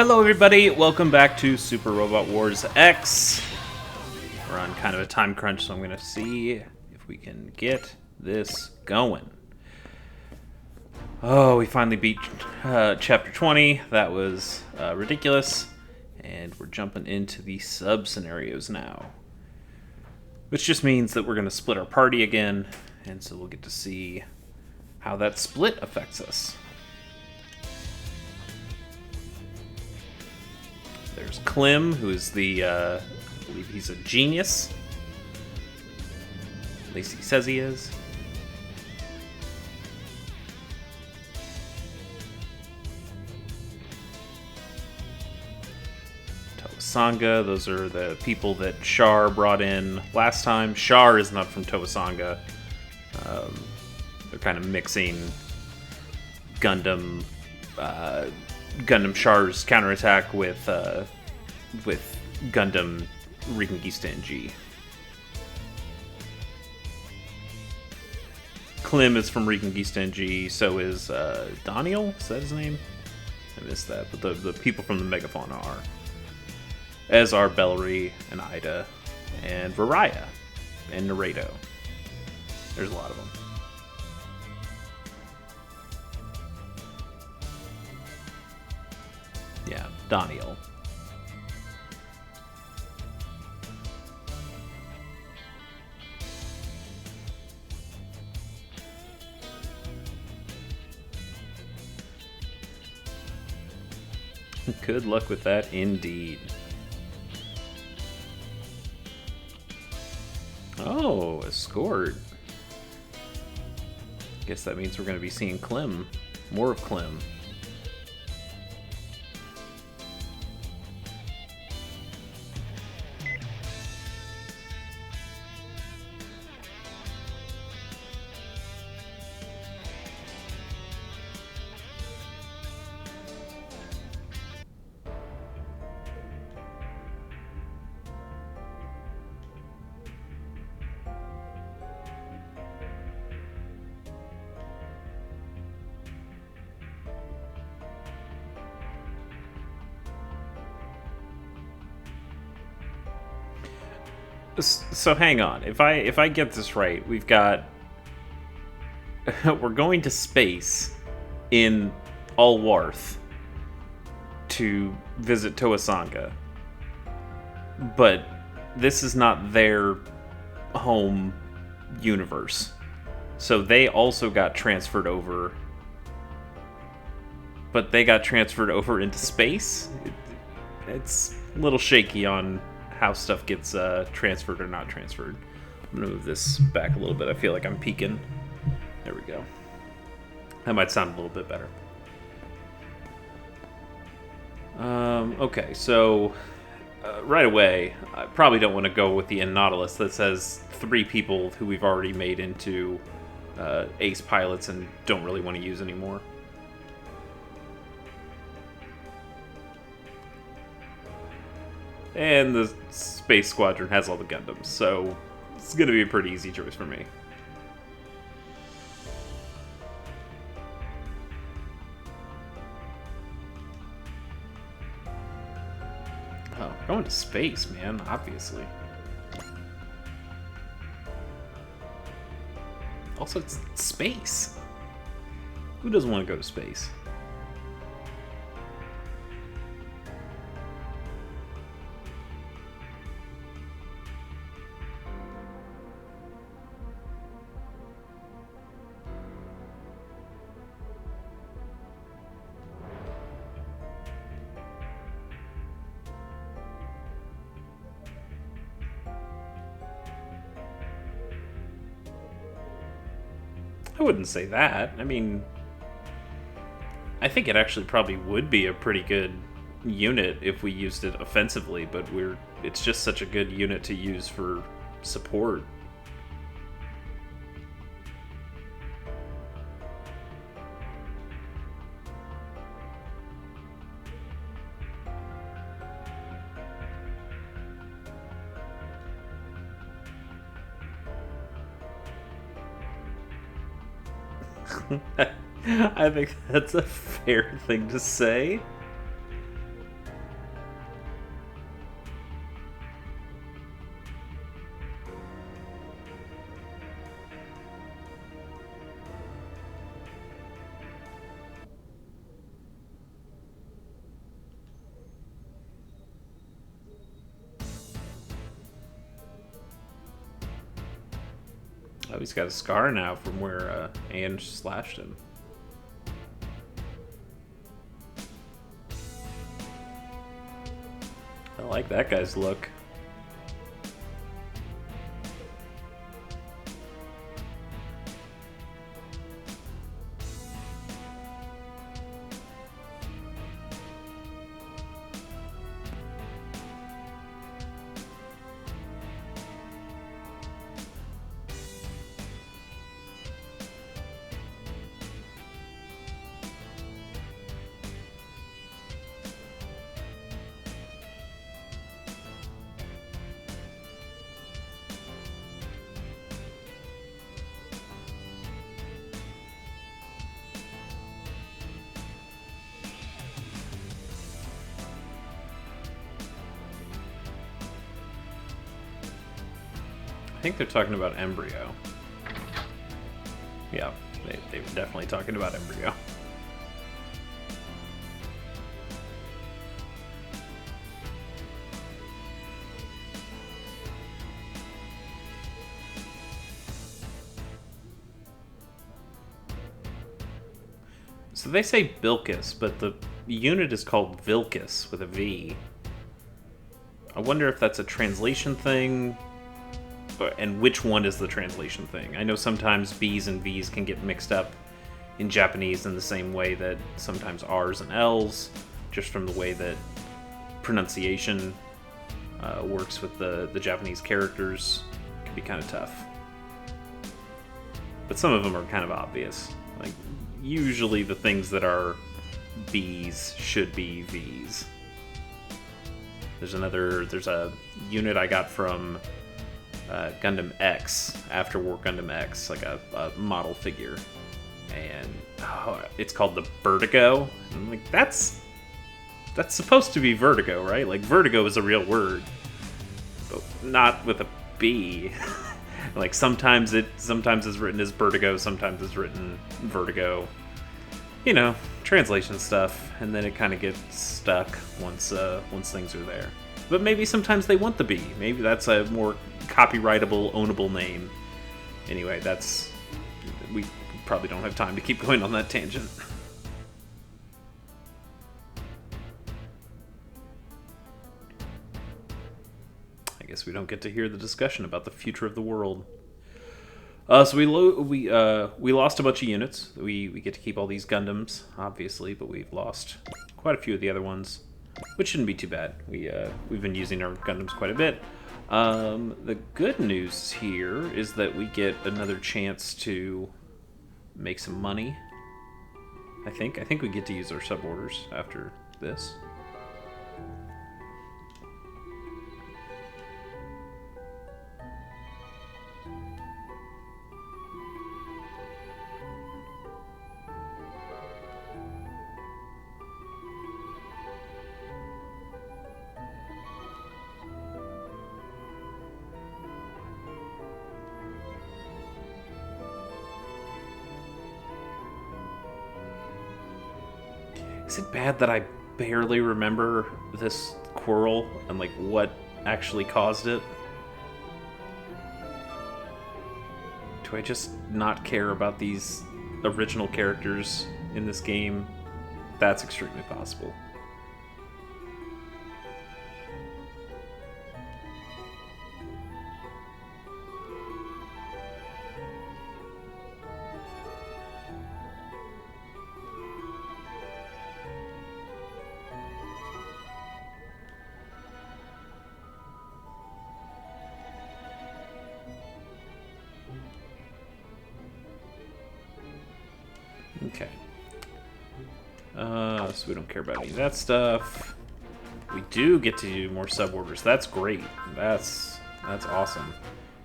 Hello everybody, welcome back to Super Robot Wars X. We're on kind of a time crunch, so I'm going to see if we can get this going. Oh, we finally beat Chapter 20. That was ridiculous. And we're jumping into the sub-scenarios now. Which just means that we're going to split our party again, and so we'll get to see how that split affects us. There's Clem, who is the, I believe he's a genius. At least he says he is. Tawasanga, those are the people that Char brought in last time. Char is not from Tawasanga. They're kind of mixing Gundam Char's counterattack with Gundam Reconquista G. Clem is from Reconquista G, so is Daniel? Is that his name? I missed that, but the people from the Megafauna are. As are Bellary and Ida and Varaya and Naredo. There's a lot of them. Yeah, Daniel. Good luck with that, indeed. Oh, escort. Guess that means we're going to be seeing Clem. More of Clem. So hang on. If I get this right, we've got we're going to space in Alwarth to visit Tawasanga. But this is not their home universe. So they also got transferred over. But they got transferred over into space? It's a little shaky on how stuff gets transferred or not transferred. I'm gonna move this back a little bit. I feel like I'm peeking. There we go. That might sound a little bit better. Okay, so right away, I probably don't want to go with the Nautilus that says 3 people who we've already made into ace pilots and don't really want to use anymore. And the Space Squadron has all the Gundams, so it's going to be a pretty easy choice for me. Oh, going to space, man, obviously. Also, it's space. Who doesn't want to go to space? I wouldn't say that. I mean, I think it actually probably would be a pretty good unit if we used it offensively, but it's just such a good unit to use for support. I think that's a fair thing to say. Oh, he's got a scar now from where Anne slashed him. I like that guy's look. I think they're talking about Embryo. Yeah, they were definitely talking about Embryo. So they say Bilkis, but the unit is called Vilkis with a V. I wonder if that's a translation thing, and which one is the translation thing. I know sometimes B's and V's can get mixed up in Japanese in the same way that sometimes R's and L's, just from the way that pronunciation works with the Japanese characters, can be kind of tough. But some of them are kind of obvious. Like, usually the things that are B's should be V's. There's a unit I got from Gundam X, After War Gundam X, like a model figure, and it's called the Vertigo. And I'm like, that's supposed to be Vertigo, right? Like, Vertigo is a real word, but not with a B. Like, sometimes it's written as Vertigo, sometimes it's written Vertigo. You know, translation stuff, and then it kind of gets stuck once things are there. But maybe sometimes they want the B. Maybe that's a more copyrightable, ownable name. Anyway, we probably don't have time to keep going on that tangent. I guess we don't get to hear the discussion about the future of the world. So we lost a bunch of units. We get to keep all these Gundams, obviously, but we've lost quite a few of the other ones, which shouldn't be too bad. We've been using our Gundams quite a bit. The good news here is that we get another chance to make some money. I think we get to use our suborders after this. Is it bad that I barely remember this quarrel and like what actually caused it? Do I just not care about these original characters in this game? That's extremely possible. Okay. So we don't care about any of that stuff. We do get to do more suborders. That's great. That's awesome.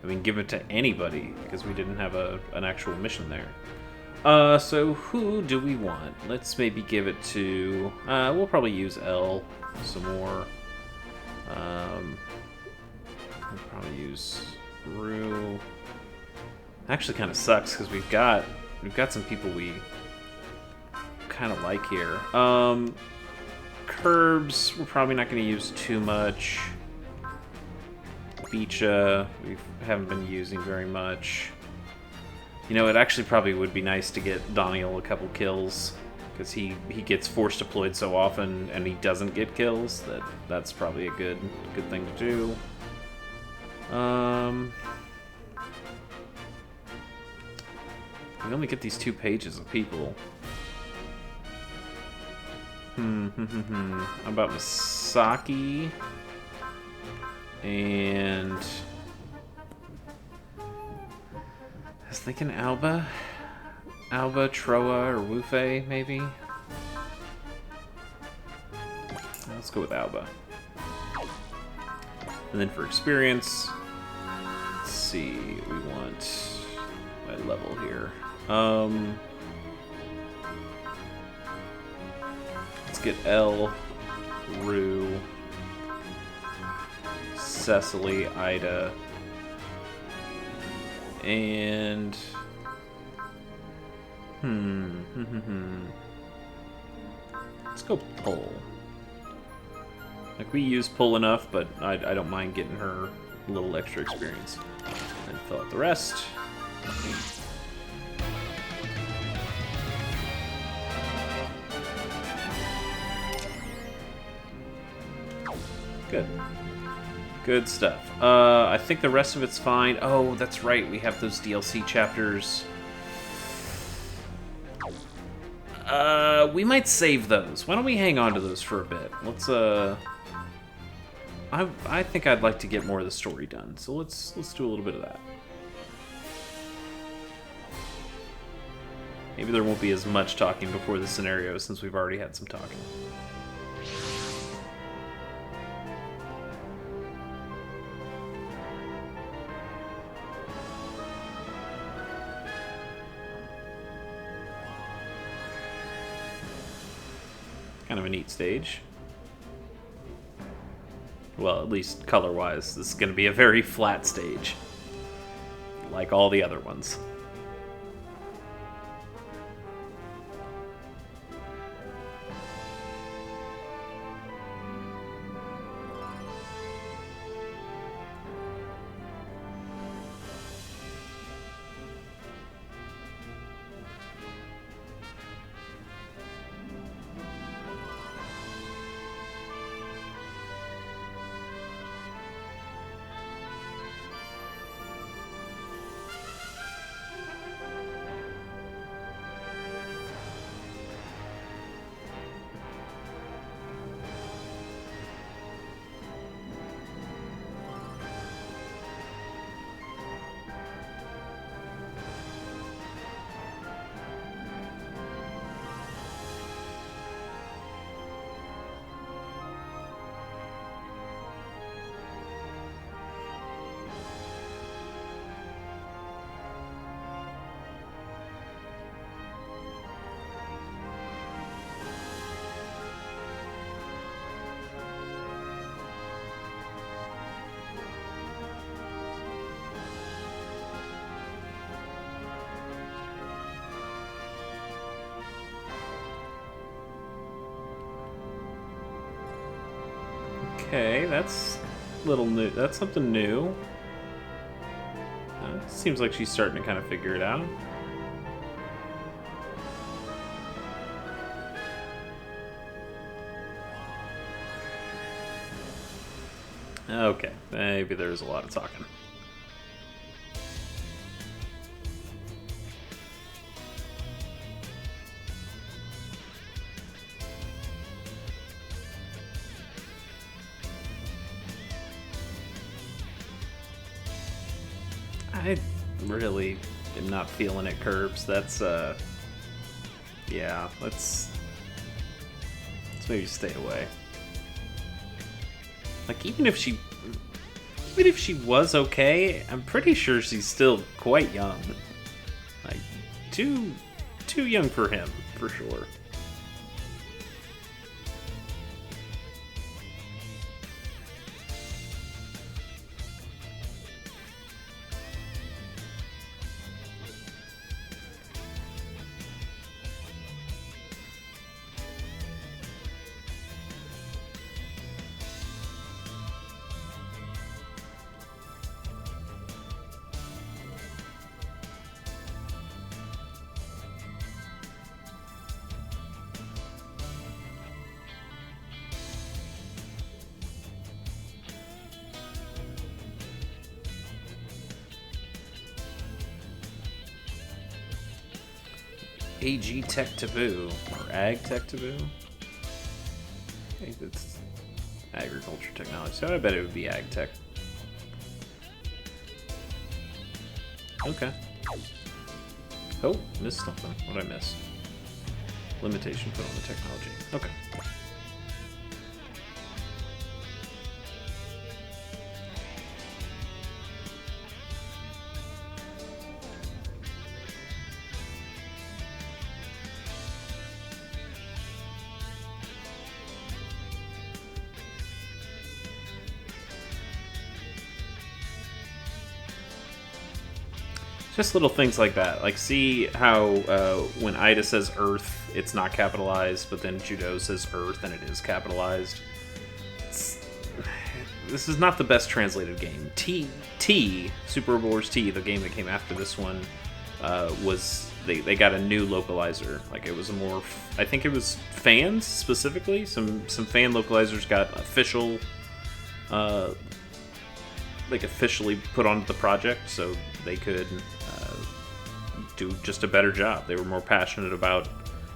And we can give it to anybody because we didn't have an actual mission there. So who do we want? Let's maybe give it to... we'll probably use L some more. We'll probably use Rue. Actually kind of sucks because we've got some people we kind of like here. Curbs, we're probably not going to use too much. Beecha, we haven't been using very much. You know, it actually probably would be nice to get Daniel a couple kills, because he gets force deployed so often and he doesn't get kills that's probably a good thing to do. We only get these 2 pages of people. How about Misaki? And I was thinking Alba, Troa, or Wufei, maybe? Let's go with Alba. And then for experience, let's see, we want my level here. Let's get Elle, Rue, Cecily, Ida, and let's go Pull. Like, we use Pull enough, but I don't mind getting her a little extra experience. And fill out the rest. Good. Good stuff. I think the rest of it's fine. Oh, that's right. We have those DLC chapters. We might save those. Why don't we hang on to those for a bit? Let's, I think I'd like to get more of the story done. So let's do a little bit of that. Maybe there won't be as much talking before the scenario since we've already had some talking. Kind of a neat stage. Well, at least color-wise, this is going to be a very flat stage, like all the other ones. Okay, that's a little new. That's something new. Seems like she's starting to kind of figure it out. Okay, maybe there's a lot of talking. I really am not feeling it, Curbs. That's, yeah, let's maybe stay away. Like, even if she was okay, I'm pretty sure she's still quite young. Like, too young for him, for sure. AG Tech Taboo. Or Ag Tech Taboo? I think it's agriculture technology, so I bet it would be Ag Tech. Okay. Oh, missed something. What did I miss? Limitation put on the technology. Okay. Just little things like that. Like, see how when Ida says Earth, it's not capitalized, but then Judo says Earth and it is capitalized. This is not the best translated game. Super Robot Wars T, the game that came after this one, was... They got a new localizer. Like, it was a more... I think it was fans, specifically. Some fan localizers got official... officially put onto the project, so they could do just a better job. They were more passionate about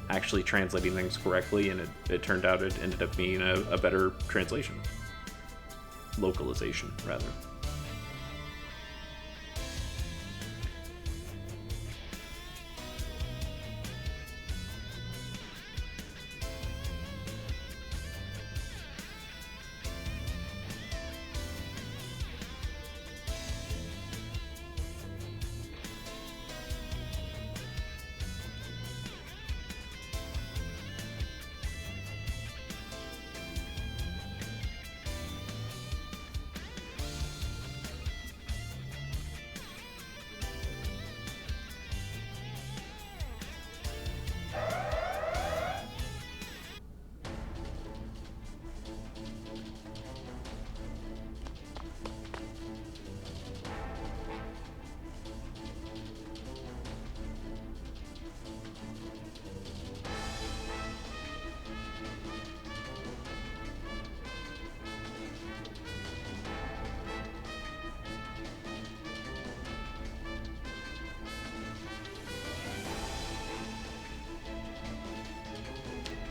actually translating things correctly, and it turned out it ended up being a better translation. Localization, rather.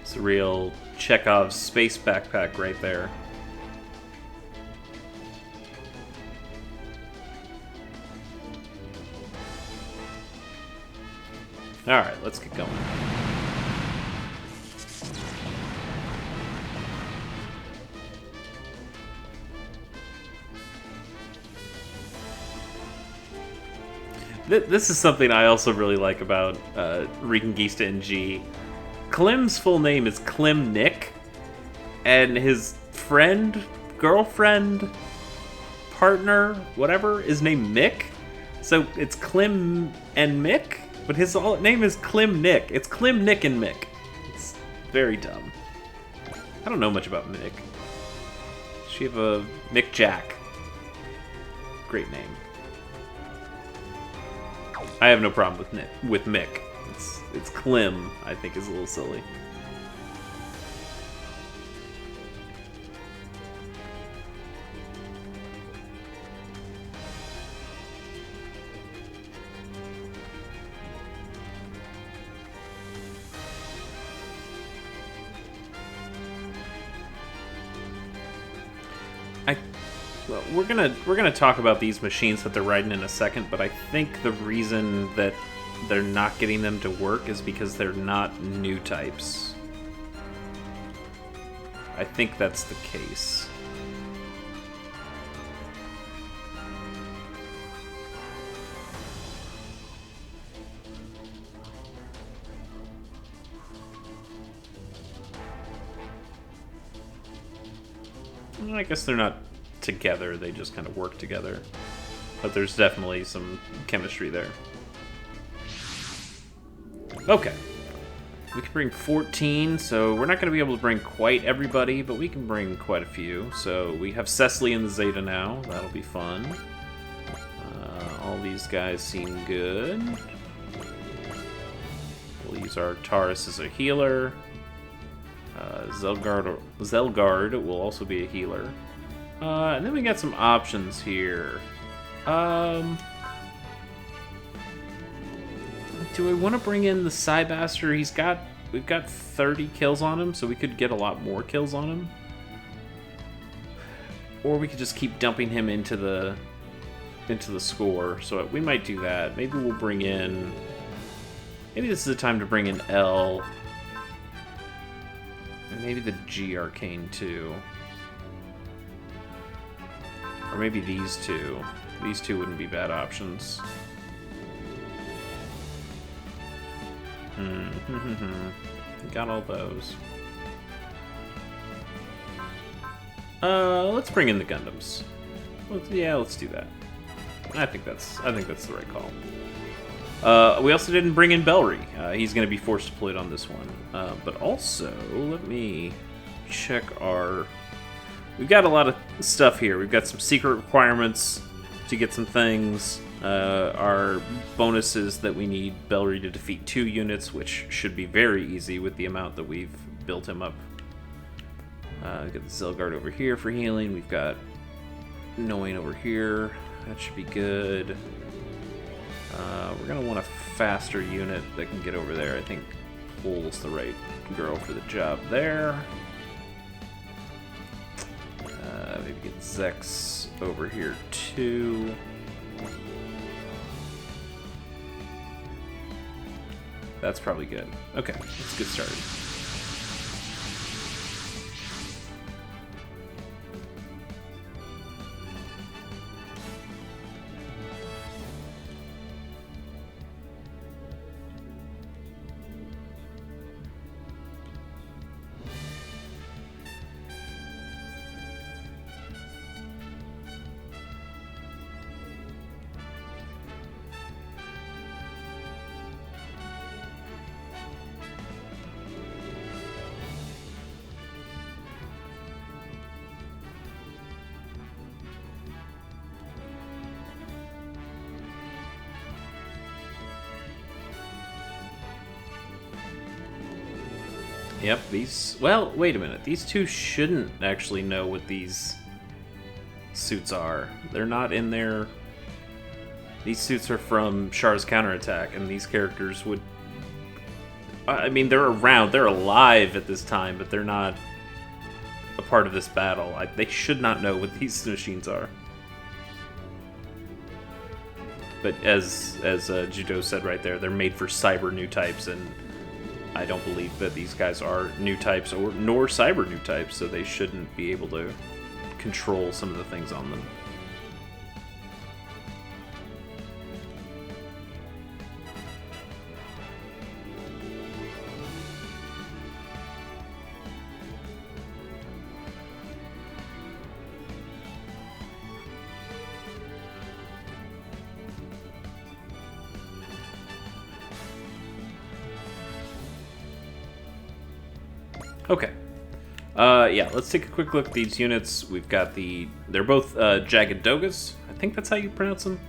It's a real Chekhov's space backpack right there. Alright, let's get going. This is something I also really like about Reconquista NG. Klim's full name is Klim Nick, and his friend, girlfriend, partner, whatever, is named Mick. So it's Klim and Mick, but his name is Klim Nick. It's Klim Nick and Mick. It's very dumb. I don't know much about Mick. She have a Mick Jack. Great name. I have no problem with Mick. It's Klim, I think, is a little silly. Well, we're gonna talk about these machines that they're riding in a second, but I think the reason that they're not getting them to work is because they're not new types. I think that's the case. Well, I guess they're not together, they just kind of work together. But there's definitely some chemistry there. Okay. We can bring 14, so we're not going to be able to bring quite everybody, but we can bring quite a few. So we have Cecily in the Zeta now. That'll be fun. All these guys seem good. We'll use our Taurus as a healer. Zelgard will also be a healer. And then we got some options here. do I want to bring in the Cybaster? We've got 30 kills on him, so we could get a lot more kills on him. Or we could just keep dumping him into the score. So we might do that. Maybe we'll bring in... Maybe this is the time to bring in L. And maybe the G Arcane too. Or maybe these two. These two wouldn't be bad options. Got all those. Let's bring in the Gundams. Let's do that. I think that's the right call. We also didn't bring in Bellry. He's going to be force deployed on this one. But also, let me check our... We've got a lot of stuff here. We've got some secret requirements to get some things. Our bonuses that we need Bellry to defeat 2 units, which should be very easy with the amount that we've built him up. We've got the Zelgard over here for healing. We've got Noin over here. That should be good. We're going to want a faster unit that can get over there. I think Pole's the right girl for the job there. Maybe get Zex over here too. That's probably good. Okay, let's get started. Yep, these... Well, wait a minute. These two shouldn't actually know what these suits are. They're not in their... These suits are from Char's counterattack, and these characters would... I mean, they're around. They're alive at this time, but they're not a part of this battle. They should not know what these machines are. But as Judo said right there, they're made for cyber new types, and I don't believe that these guys are new types nor cyber new types, so they shouldn't be able to control some of the things on them. Okay. Yeah, let's take a quick look at these units. We've got they're both Jagged Dogas. I think that's how you pronounce them.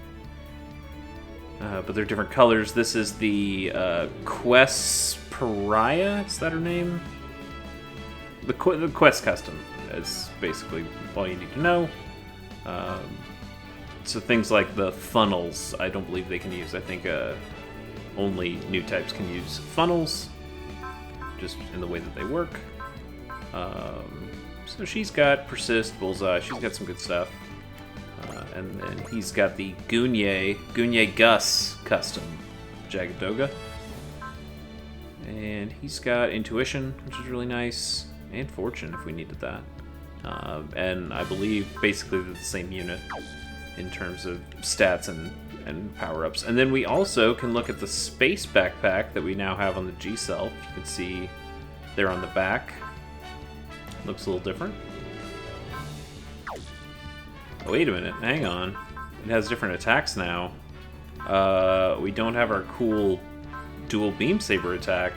But they're different colors. This is the Quest Pariah. Is that her name? The Quest Custom is basically all you need to know. So things like the funnels, I don't believe they can use. I think only new types can use funnels, just in the way that they work. So she's got Persist, Bullseye, she's got some good stuff. And then he's got the Gunye Gus custom Jagged Doga. And he's got Intuition, which is really nice, and Fortune if we needed that. And I believe basically they're the same unit in terms of stats and power-ups. And then we also can look at the space backpack that we now have on the G-Self. You can see there on the back. Looks a little different. Oh, wait a minute, hang on. It has different attacks now. We don't have our cool dual beam saber attack.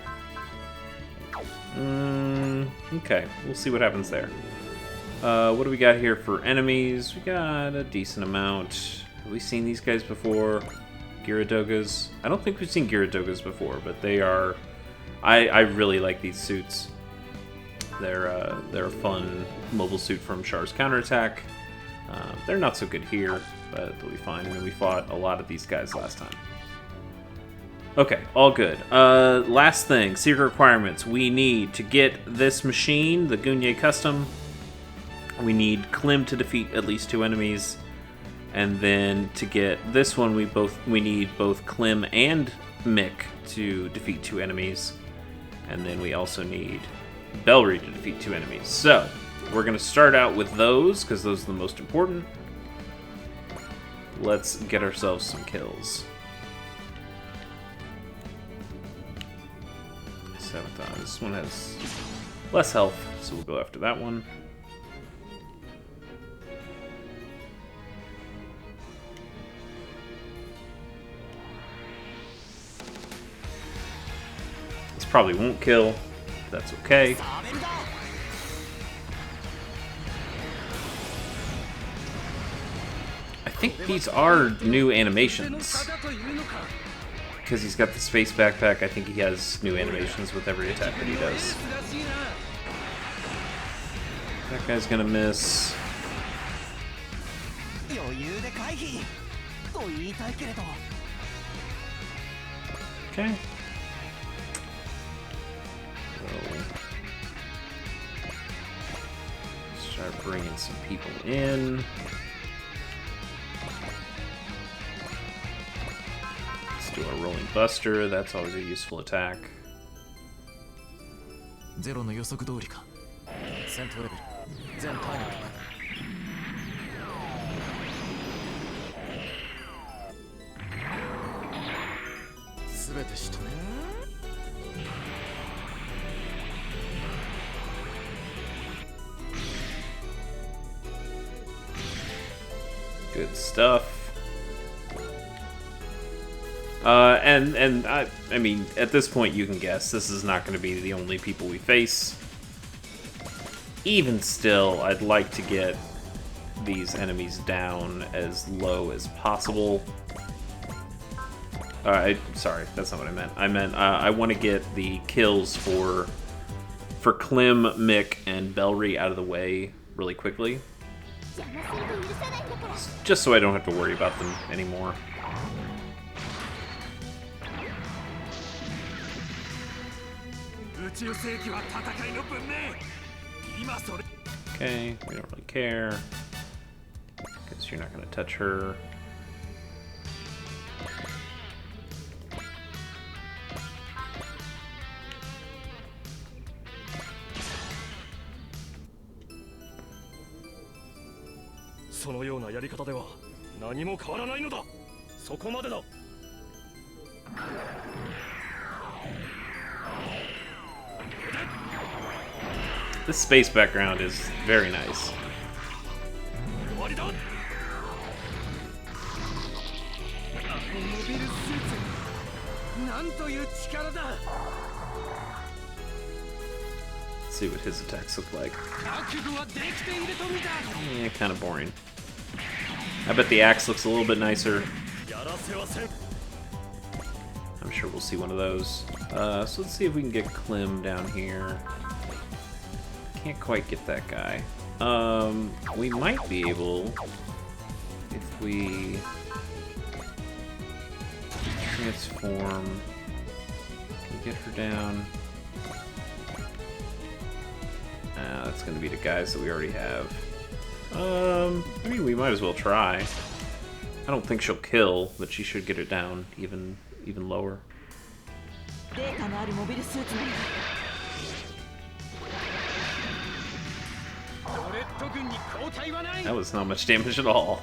Okay, we'll see what happens there. What do we got here for enemies? We got a decent amount. Have we seen these guys before? Gyaradogas? I don't think we've seen Gyaradogas before, but they are... I really like these suits. They're a fun mobile suit from Char's counterattack. They're not so good here, but they'll be fine. I mean, we fought a lot of these guys last time. Okay, all good. Last thing, secret requirements. We need to get this machine, the Gunye Custom. We need Klim to defeat at least 2 enemies. And then to get this one, we need both Klim and Mick to defeat 2 enemies. And then we also need Bellry to defeat 2 enemies. So, we're going to start out with those, because those are the most important. Let's get ourselves some kills. Sabaton. This one has less health, so we'll go after that one. This probably won't kill. That's okay. I think these are new animations. Because he's got the space backpack, I think he has new animations with every attack that he does. That guy's gonna miss. Okay. So, start bringing some people in. Do a rolling buster, that's always a useful attack. Good stuff. And I mean, at this point you can guess this is not going to be the only people we face. Even still, I'd like to get these enemies down as low as possible. Sorry, that's not what I meant. I meant I want to get the kills for Klim, Mick, and Bellry out of the way really quickly. Just so I don't have to worry about them anymore. Okay, we don't really care. Guess you're not gonna touch her. This space background is very nice. Let's see what his attacks look like. Yeah, kind of boring. I bet the axe looks a little bit nicer. I'm sure we'll see one of those. So let's see if we can get Klim down here. Can't quite get that guy. We might be able if we transform. Can we get her down? That's gonna be the guys that we already have. I mean, we might as well try. I don't think she'll kill, but she should get it down even lower. That was not much damage at all.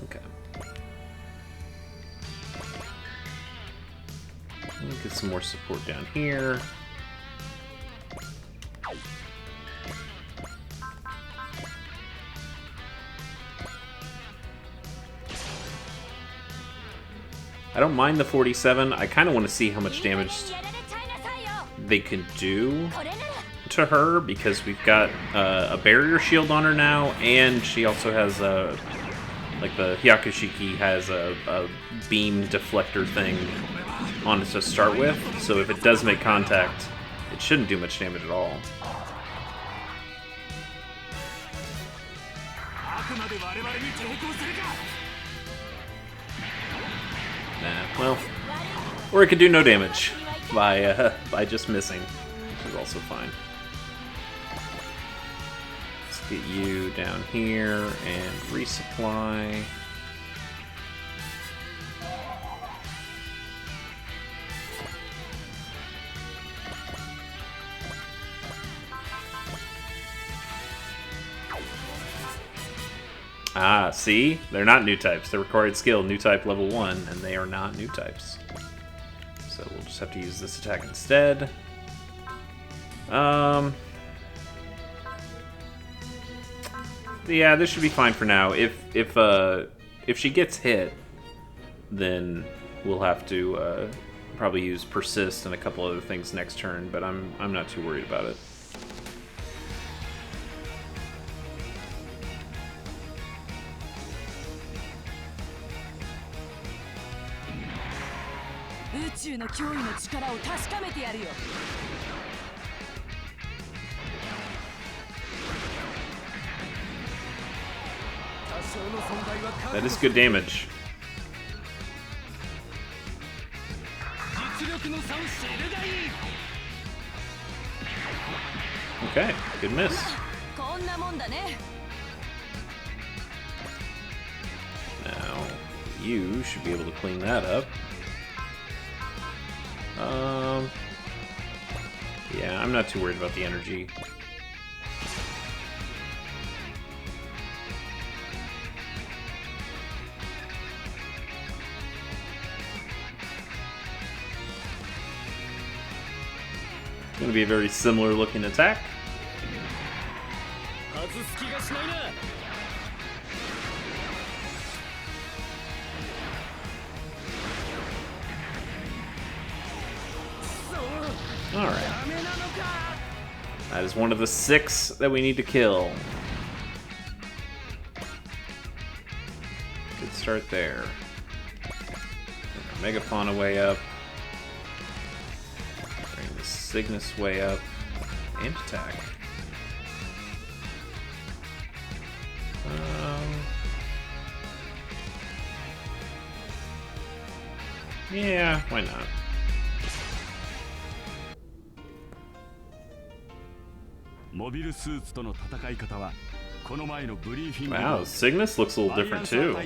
Okay. We'll get some more support down here. I don't mind the 47. I kind of want to see how much damage they can do to her, because we've got a barrier shield on her now, and she also has a, like the Hyakushiki has a beam deflector thing on it to start with, so if it does make contact, it shouldn't do much damage at all. Nah, well, or it could do no damage by just missing, which is also fine. Let's get you down here and resupply. Ah, see? They're not new types. They're required skill, new type level 1, and they are not new types. So we'll just have to use this attack instead. Yeah, this should be fine for now. If she gets hit, then we'll have to probably use persist and a couple other things next turn, but I'm not too worried about it. That is good damage. Okay, good miss. Now, you should be able to clean that up. Yeah, I'm not too worried about the energy. It's going to be a very similar looking attack. Alright. That is one of the 6 that we need to kill. Good start there. Bring our Megafauna way up. Bring the Cygnus way up. And attack. Yeah, why not? Wow, Cygnus looks a little different too.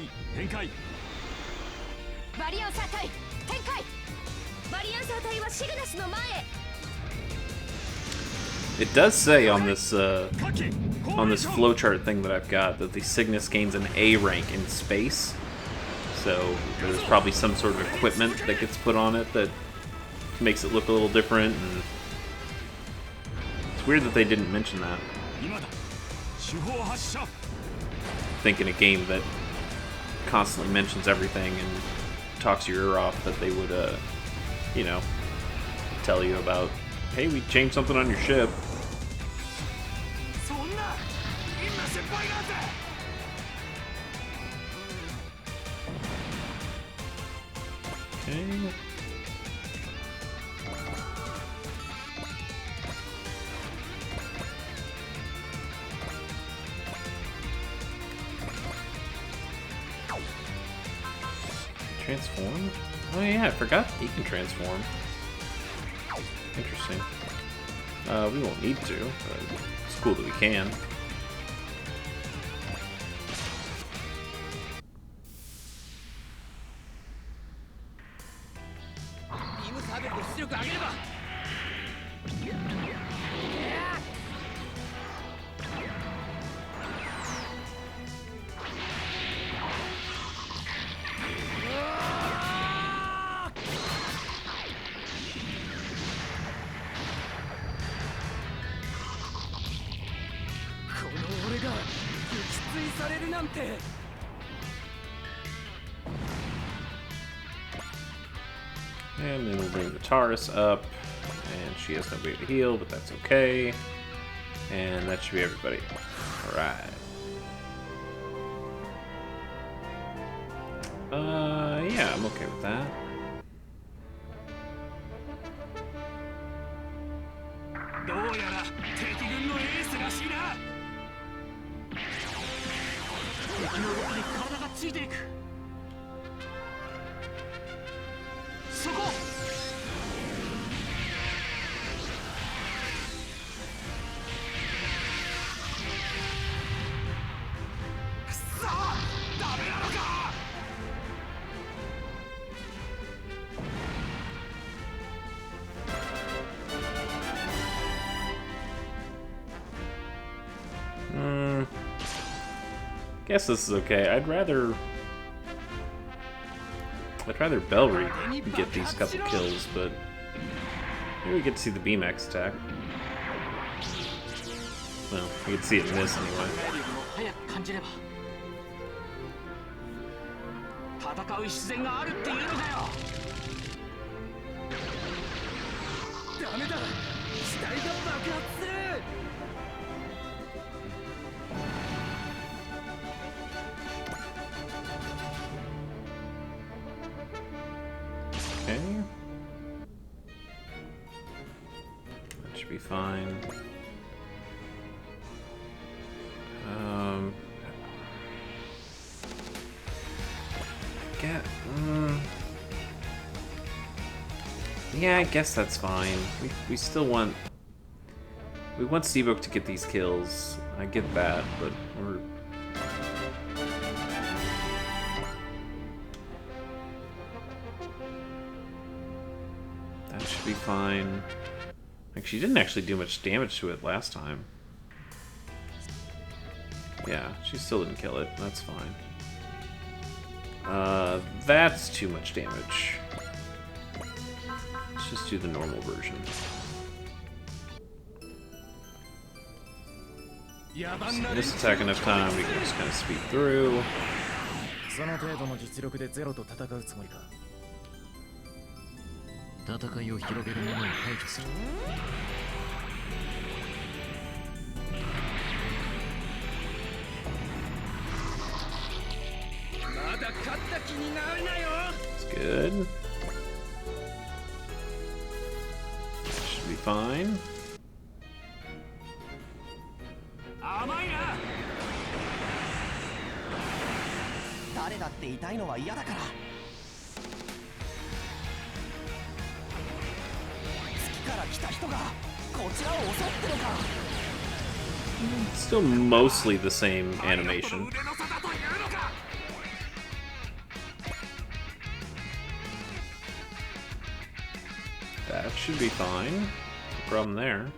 It does say on this flowchart thing that I've got that the Cygnus gains an A rank in space. So there's probably some sort of equipment that gets put on it that makes it look a little different. And it's weird that they didn't mention that. I think in a game that constantly mentions everything and talks your ear off, that they would, you know, tell you about, hey, we changed something on your ship. Okay. Transform? Oh yeah, I forgot he can transform. Interesting. We won't need to, but it's cool that we can. And then we'll bring the Taurus up, and she has no way to heal, but that's okay. And that should be everybody. Alright. Yeah, I'm okay with that. の動きに体がついていく。そこ。くそ、ダメなのか。Guess this is okay. I'd rather Bellry get these couple kills, but maybe we get to see the Beam-X attack. Well, we can see it miss anyway. 戦う必然があるっていうのかよ。ダメだ、死体が爆発する。Okay. That should be fine. Yeah, I guess that's fine. We still want... We want Seabook to get these kills. I get that, but we're... That should be fine. Like, she didn't actually do much damage to it last time. Yeah, she still didn't kill it. That's fine. That's too much damage. Let's just do the normal version. This attack enough time, we can just kind of speed through. その程度の実力でゼロと戦うつもりか。戦いを広げる者を排除する。まだ勝った気になるなよ。 It's good. Should be fine. 甘いな。誰だって痛いのは嫌だから。月から来た人がこちらを襲ってるか。 Still mostly the same animation. That should be fine. No problem there.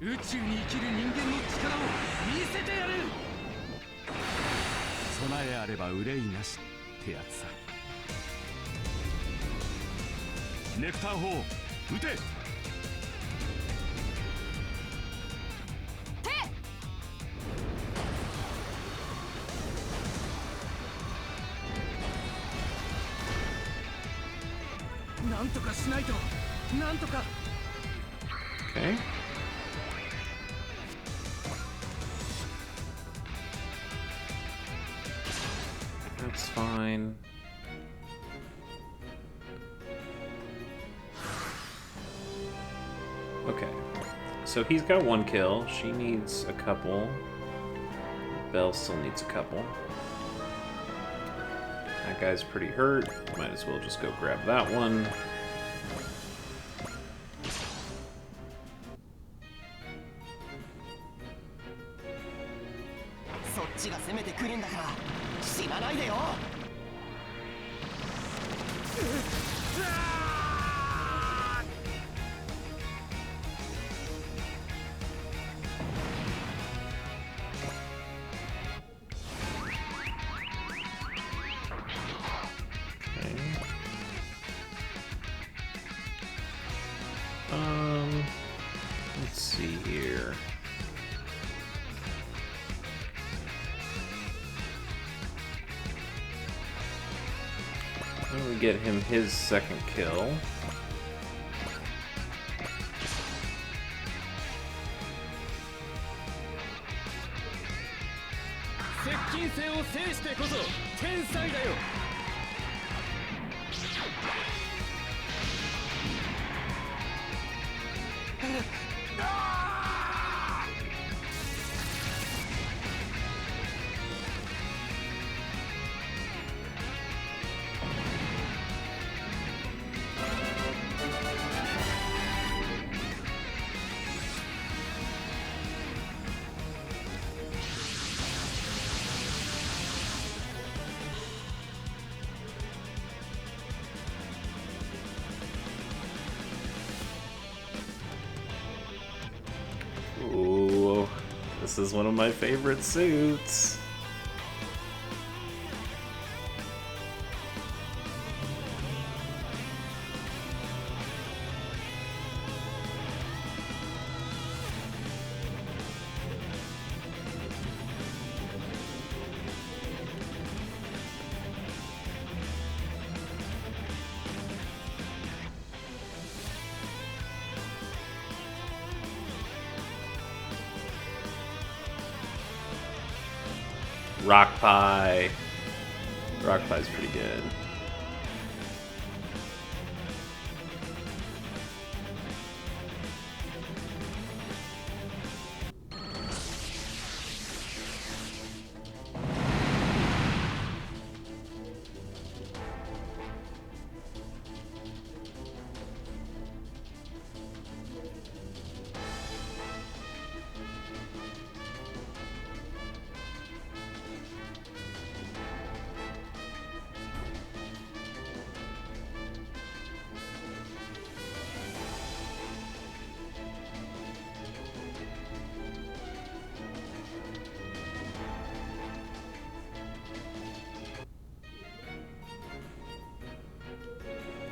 宇宙に生きる人間の力を見せてやる。備えあれば憂いなしってやつさ。ネクター砲撃て。なんとかしないと。なんとか。 Okay. That's fine. Okay. So he's got one kill. She needs a couple. Belle still needs a couple. That guy's pretty hurt. Might as well just go grab that one. Let's see here. How do we get him his second kill? This is one of my favorite suits. Rock Pie. Rock Pie's pretty good.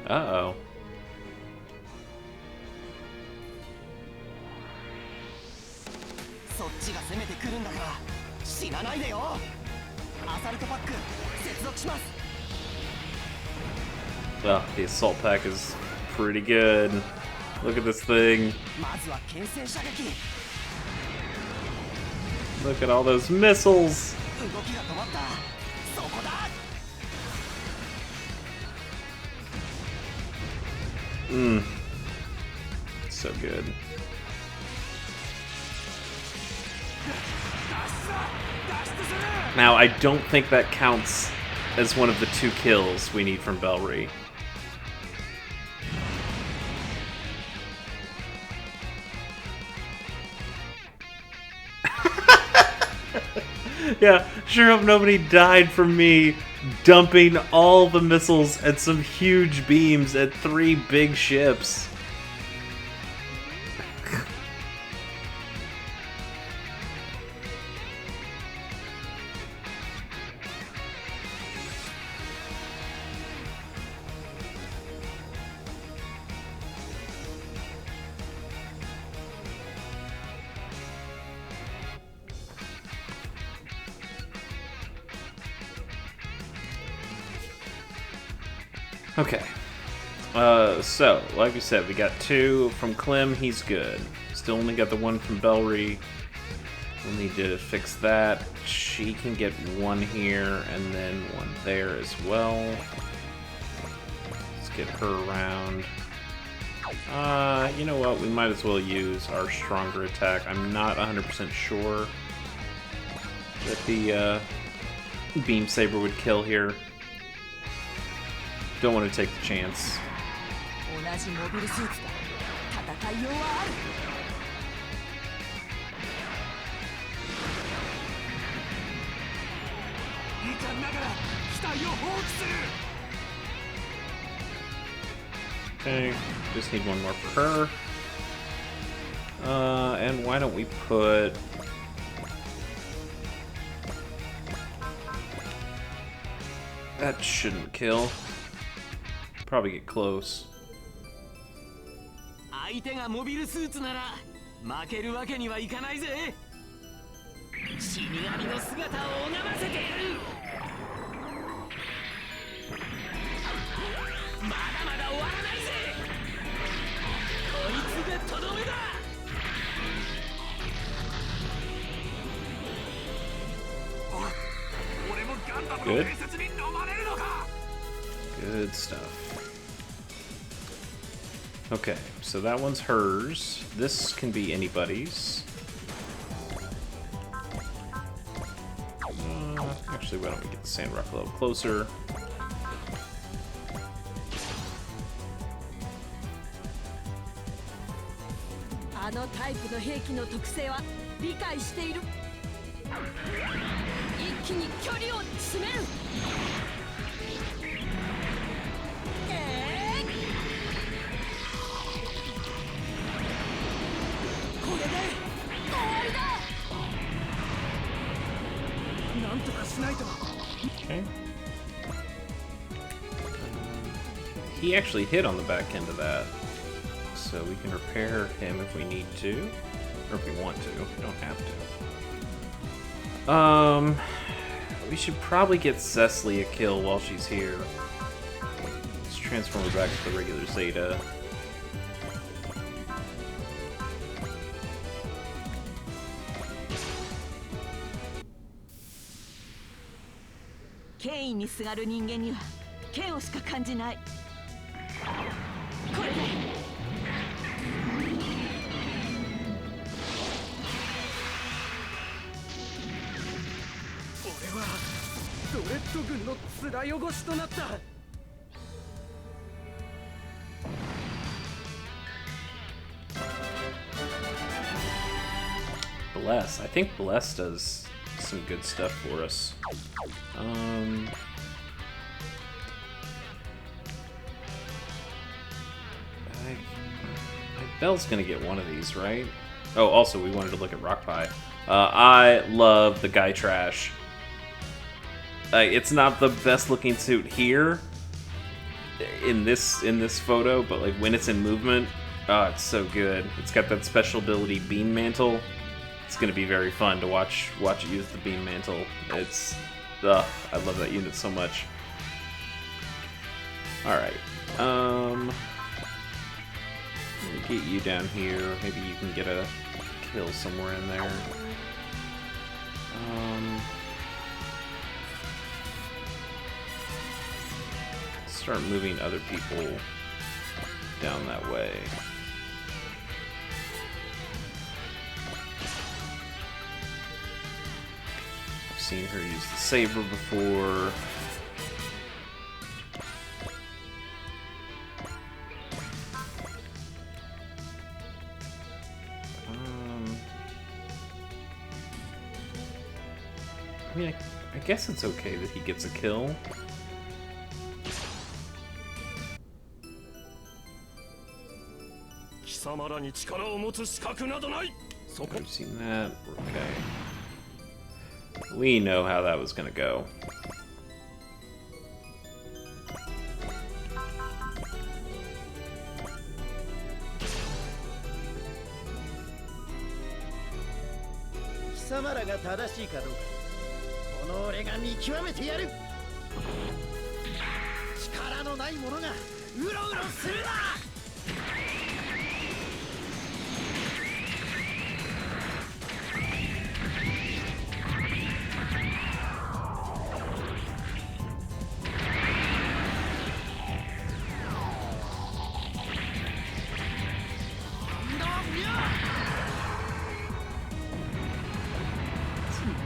Uh-oh. そっちが攻めてくるんだから死なないでよ。アサルトパック接続します。 Well, the assault pack is pretty good. Look at this thing. まずは牽制射撃。 Look at all those missiles. 動きが止まった。そこだ。 So good. Now, I don't think that counts as one of the 2 kills we need from Bellry. Yeah, sure hope nobody died from me dumping all the missiles and some huge beams at 3 big ships. Okay. So, like we said, we got 2 from Clem, he's good. Still only got the 1 from Bellry. We'll need to fix that. She can get 1 here, and then 1 there as well. Let's get her around. You know what? We might as well use our stronger attack. I'm not 100% sure that the Beam Saber would kill here. Don't want to take the chance. 同じモビルスーツだ。戦いようはある。遺憾ながら機体を放棄する。 Okay, just need 1 more for her. And why don't we put... That shouldn't kill. Probably get close. 相手がモビルスーツなら負けるわけにはいかないぜ。死神の姿を拝ませてやる。まだまだ終わらないぜ。こいつがとどめだ。俺もガンダムの伝説に飲まれるのか。 Good stuff. Okay, so that one's hers. This can be anybody's. Actually, why don't we get the Sandrock a little closer? This type of weaponの特性は理解している。一気に距離を詰める。これで終わりだ。he actually hit on the back end of that. So we can repair him if we need to. Or if we want to. We don't have to. We should probably get Cecily a kill while she's here. Let's transform her back to the regular Zeta.権威にすがる人間には剣をしか感じない。これで俺はドレッド軍の面汚しとなった。Bless. I think Bless does some good stuff for us. Belle's gonna get one of these, right? Oh, also, we wanted to look at Rock Pie. I love the Guy Trash. It's not the best looking suit here in this photo, but like when it's in movement, oh, it's so good. It's got that special ability Beam Mantle. It's gonna be very fun to watch it use the Beam Mantle. It's, I love that unit so much. All right, let me get you down here. Maybe you can get a kill somewhere in there. Start moving other people down that way. I've seen her use the saber before. I mean, I guess it's okay that he gets a kill. I've seen that. Okay. We know how that was gonna go.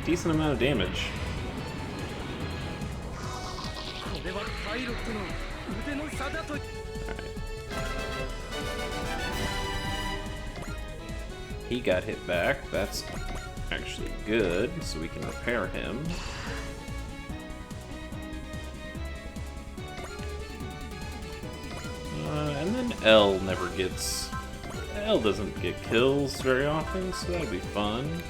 Decent amount of damage. He got hit back. That's actually good, so we can repair him. And then L never gets... L doesn't get kills very often, so that'll be fun.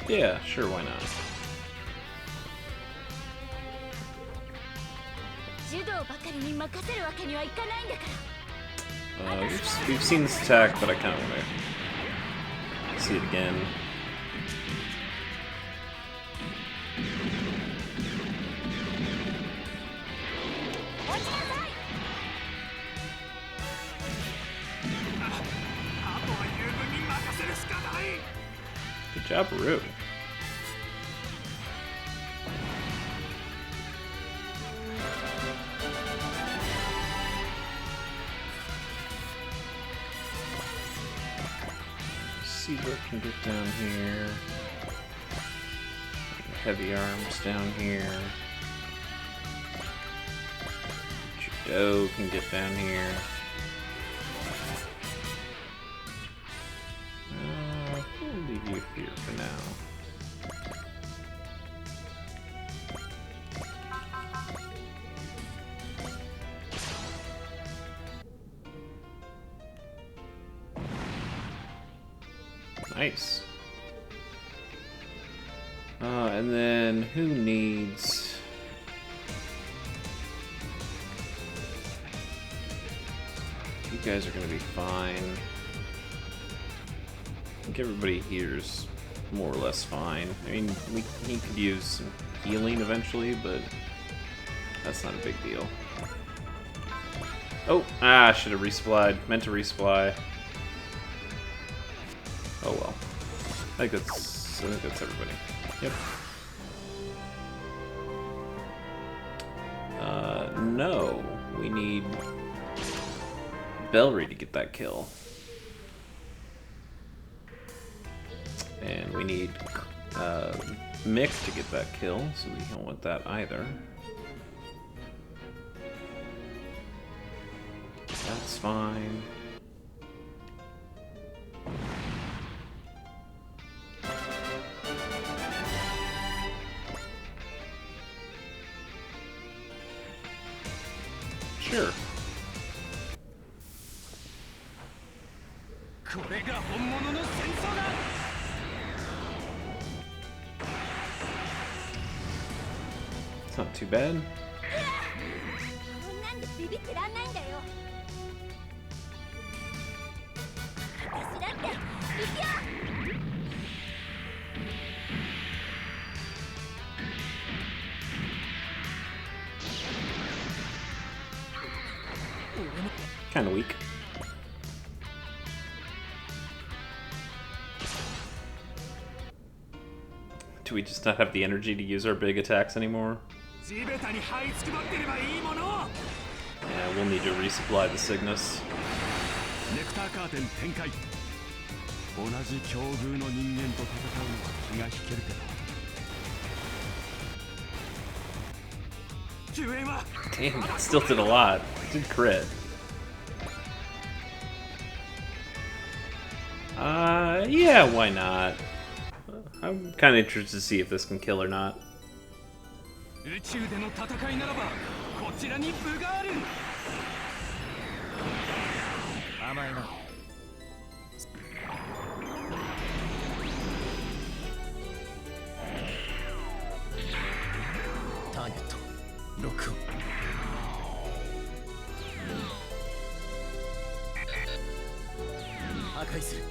Yeah, sure, why not? We've seen this attack, but I kind of want to see it again. Good job, Rue. Seabrook can get down here. Heavy arms down here. Judo can get down here. We'll leave you here for now. Nice. And then who needs... You guys are gonna be fine. I think everybody here's more or less fine. I mean, he could use some healing eventually, but that's not a big deal. Oh, I should have resupplied. Meant to resupply. Oh well. I think that's everybody. Yep. No. We need Bellry to get that kill. And we need Mick to get that kill, so we don't want that either. That's fine. Sure. これが本物の戦争だ。 It's not too bad. こんなんでビビってらんないんだよ。私だって行くよ。Kind of weak. Do we just not have the energy to use our big attacks anymore? 地べたに這いつくばってればいいもの。 Yeah, we'll need to resupply the Cygnus. ネクターカーテン展開。同じ境遇の人間と戦うのは気が引けるけど。救援は。 Damn, it still did a lot. It did crit. Yeah, why not? I'm kind of interested to see if this can kill or not. 宇宙での戦いならばこちらに分がある。甘いな。ターゲットロックオン。破壊する。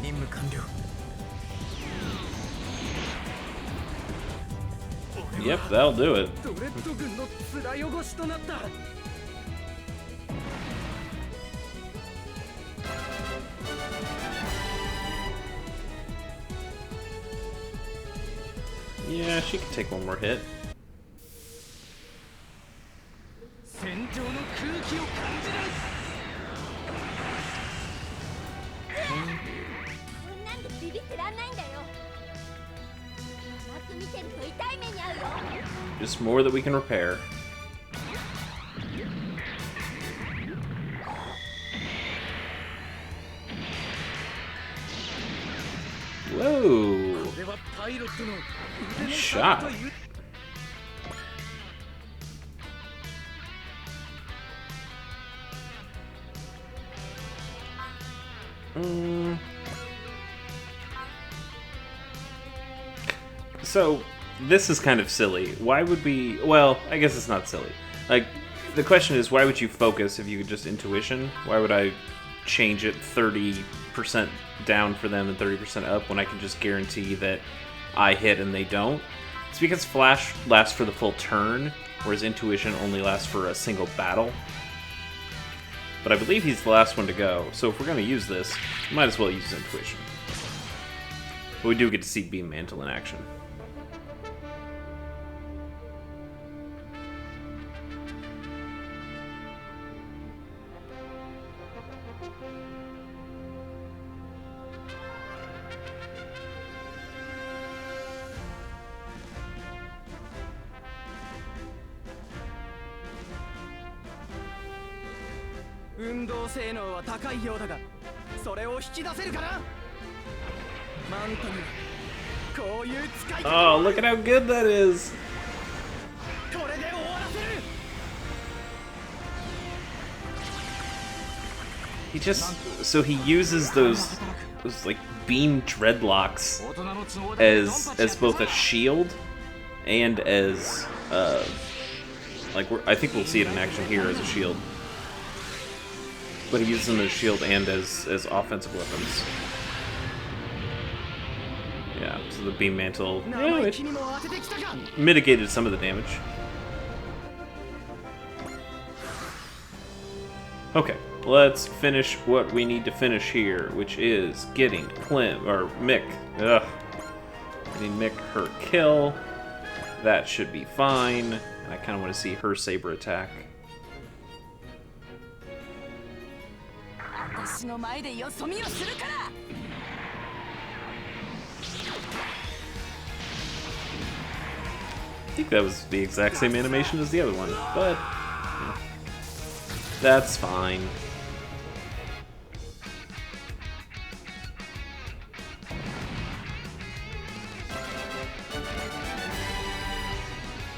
任務完了。 Yep, that'll do it. ドレッド軍の面汚しとなった。 Yeah, she can take one more hit. 戦場の空気を感じる。 こんなんでビビってらんないんだよ。甘く見てると痛い目に遭うよ。 Just more that we can repair. Whoa! これはパイロットの腕の Shot. 差という。 So, this is kind of silly. Why would we... Well, I guess it's not silly. Like, the question is, why would you focus if you could just intuition? Why would I change it 30% down for them and 30% up when I can just guarantee that I hit and they don't? It's because Flash lasts for the full turn, whereas intuition only lasts for a single battle. But I believe he's the last one to go, so if we're going to use this, might as well use intuition. But we do get to see Beam Mantle in action.運動性能は高いようだが、それを引き出せるかな。マントにはこういう使い方。 Oh, look at how good that is! これで終わらせる。 He just so he uses those like beam dreadlocks 大人の都合でドンパチ as both a shield and as like I think we'll see it in action here as a shield. But he uses them as a shield and as offensive weapons. Yeah, so the beam mantle, you know, 生意 it 気にも当ててきたか。 mitigated some of the damage. Okay, let's finish what we need to finish here, which is getting Mick. Ugh. Getting Mick her kill. That should be fine. I kind of want to see her saber attack. 私の前でよそ見をするから。 I think that was the exact same animation as the other one, but you know, that's fine.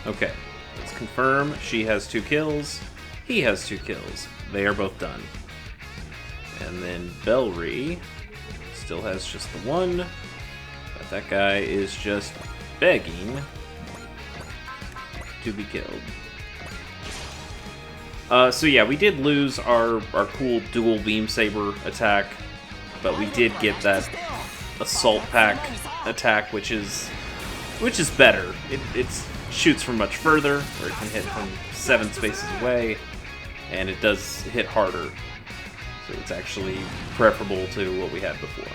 Okay, let's confirm. She has 2 kills. He has 2 kills. They are both done. And then Bellry still has just the 1, but that guy is just begging to be killed. So yeah, we did lose our cool dual beam saber attack, but we did get that assault pack attack, which is better. It shoots from much further, where it can hit from 7 spaces away, and it does hit harder. So it's actually preferable to what we had before.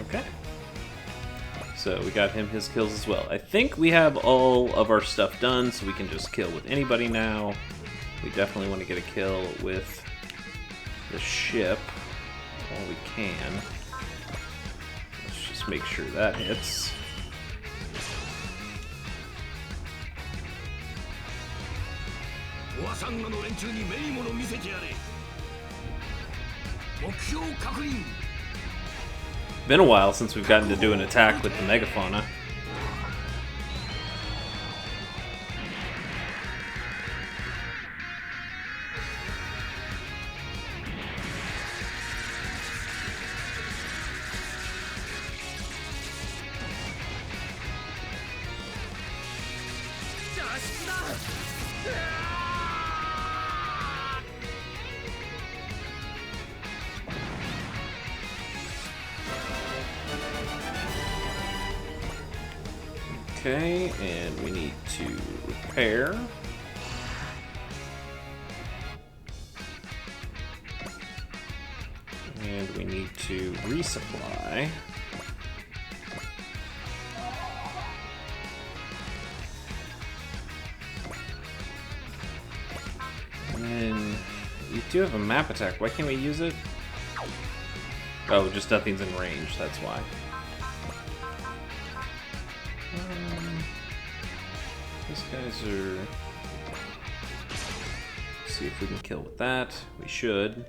Okay. So we got him his kills as well. I think we have all of our stuff done, so we can just kill with anybody now. We definitely want to get a kill with the ship while we can. Let's just make sure that hits. Been a while since we've gotten to do an attack with the Megafauna. Okay, and we need to repair. And we need to resupply. And then we do have a map attack. Why can't we use it? Oh, just nothing's in range, that's why. These guys are... Let's see if we can kill with that. We should.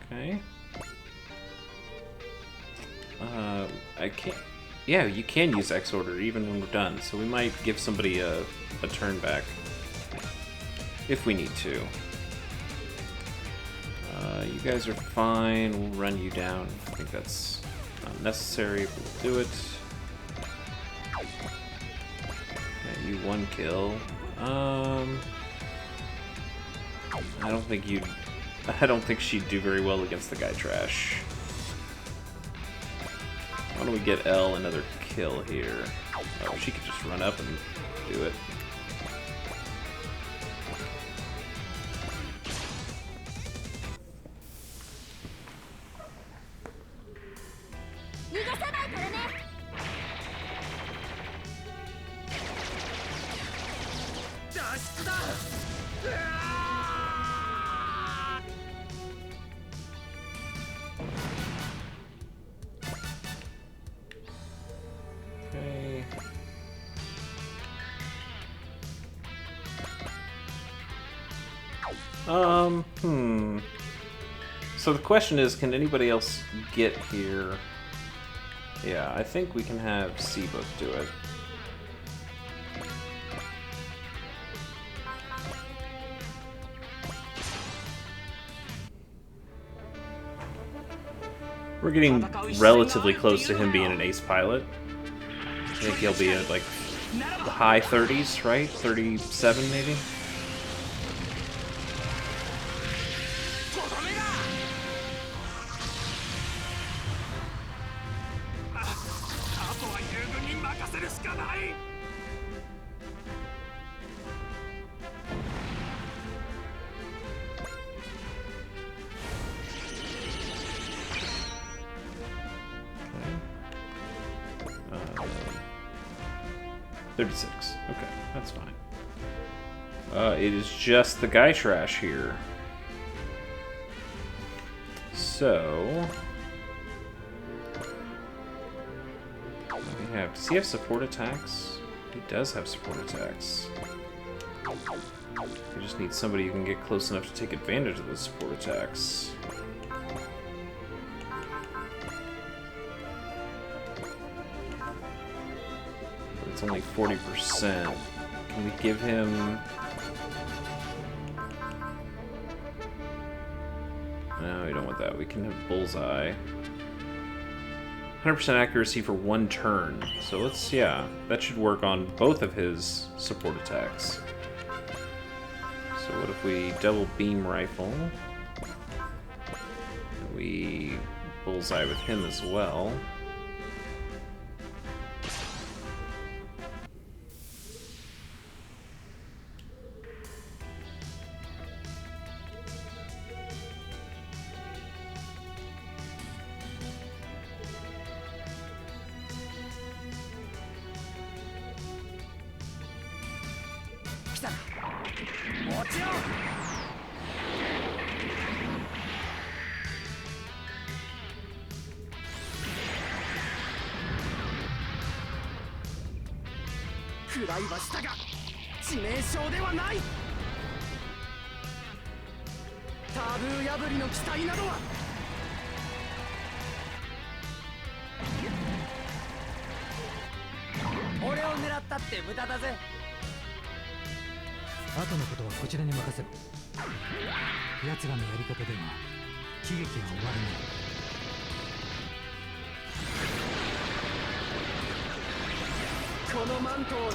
Okay. I can't... Yeah, you can use X Order even when we're done, so we might give somebody a turn back. If we need to. You guys are fine, we'll run you down. I think that's not necessary, but we'll do it. Yeah, you 1 kill. I don't think she'd do very well against the guy trash. Why don't we get Elle another kill here? Oh, she could just run up and do it. Okay. So the question is, can anybody else get here? Yeah, I think we can have Seabook do it. We're getting relatively close to him being an ace pilot. I think he'll be at like the high 30s, right? 37 maybe? Okay. 36. Okay, that's fine. It is just the Guy Trash here. So we have. Does he have support attacks? He does have support attacks. We just need somebody who can get close enough to take advantage of the support attacks. But it's only 40%. Can we give him... No, we don't want that. We can have Bullseye. 100% accuracy for one turn. So let's, yeah, that should work on both of his support attacks. So what if we double beam rifle? We Bullseye with him as well.